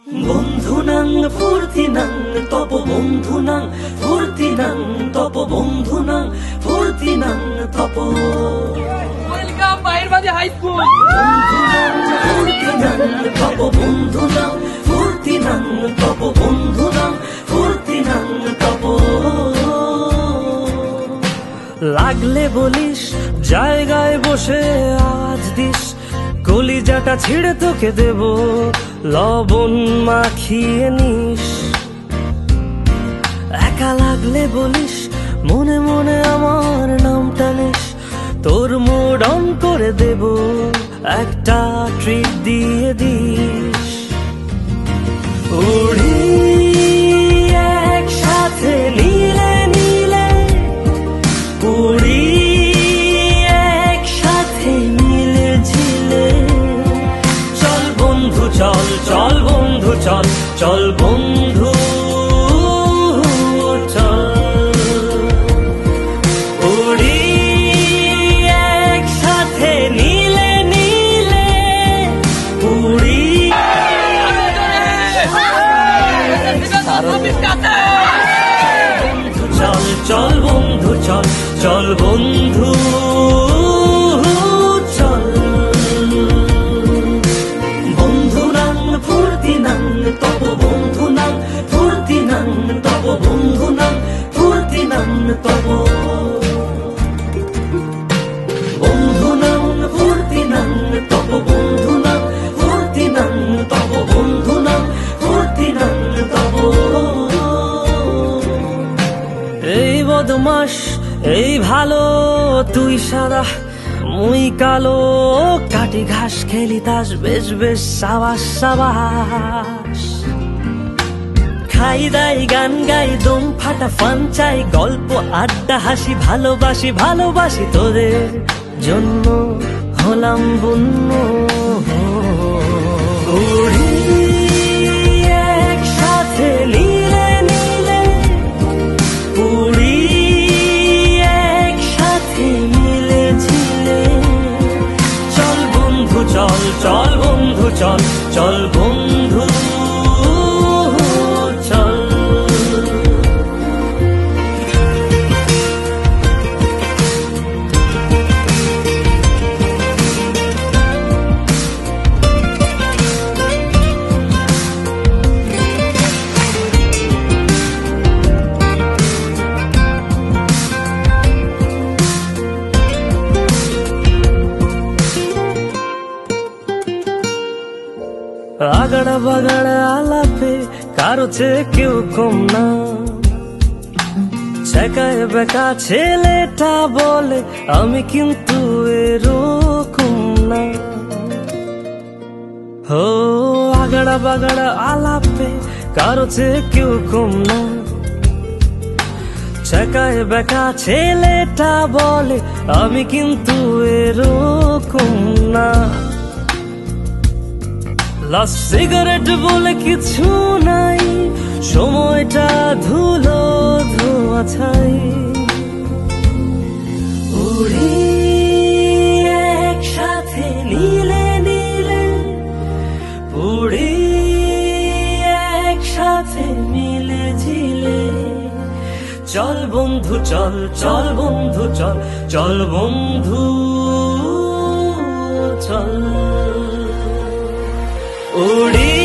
বন্ধুনাং ফুর্তিনাং তপ বন্ধুনাং ফুর্তিনাং তপ বন্ধুনাং ফুর্তিনাং তপ। Welcome Bairabadi high school. বন্ধুনাং ফুর্তিনাং তপ বন্ধুনাং ফুর্তিনাং তপ বন্ধুনাং ফুর্তিনাং তপ। লাগলে বলিস জায়গায় বসে আওয়াজ দিস, কলিজাটা ছিঁড়ে তোকে দেব লবণ মাখিয়ে নিস। একা লাগলে বলিস মনে মনে আমার নামটা নিস, তোর মুড অন করে দেব একটা ট্রিট দিয়ে দিস। উড়ি একসাথে নীলে নীলে, উড়ি একসাথে নীলে ঝিলে। চল বন্ধু চল, চল বন্ধু চল, চল বন্ধু চল। উড়ি একসাথে নীলে নীলে, উড়ি। চল চল বন্ধু চল, চল বন্ধু চল। বন্ধুনাং ফুর্তিনাং তপ বন্ধুনাং ফুর্তিনাং তপ বন্ধুনাং ফুর্তিনাং তপ। বন্ধুনাং ফুর্তিনাং তপ বন্ধুনাং ফুর্তিনাং তপ বন্ধুনাং ফুর্তিনাং তপ। এই বদমাস এই ভালো, তুই সাদা মুই কালো, কাটি ঘাস খেলি তাস বেশ বেশ সাবাস সাবাস। খাই দাই গান গাই দম ফাটা ফান চাই, গল্প আড্ডা হাসি ভালোবাসি ভালোবাসি, তোদের জন্য হলাম বন্য। উড়ি একসাথে নীলে নীলে, উড়ি একসাথে মিলে ঝিলে। চল বন্ধু চল, চল বন্ধু চল, চল বন্ধু চল। আগাড়া বাগাড়া আলাপে কারো চেয়ে কেউ কম না, ছেকায় বেকা ছেলেটা বলে আমি কিন্তু এরকম না। হো আগাড়া বাগাড়া আলাপে কারো চেয়ে কেউ কম না, ছেকায় বেকা ছেলেটা বলে আমি কিন্তু এরকম না। লাস্ট সিগারেট বলে কিছু নাই, সময়টা ধুলো ধোয়া ছাই। উড়ি একসাথে নীলে নীলে, উড়ি একসাথে মিলে ঝিলে। চল বন্ধু চল, চল বন্ধু চল, চল বন্ধু চল। উড়ি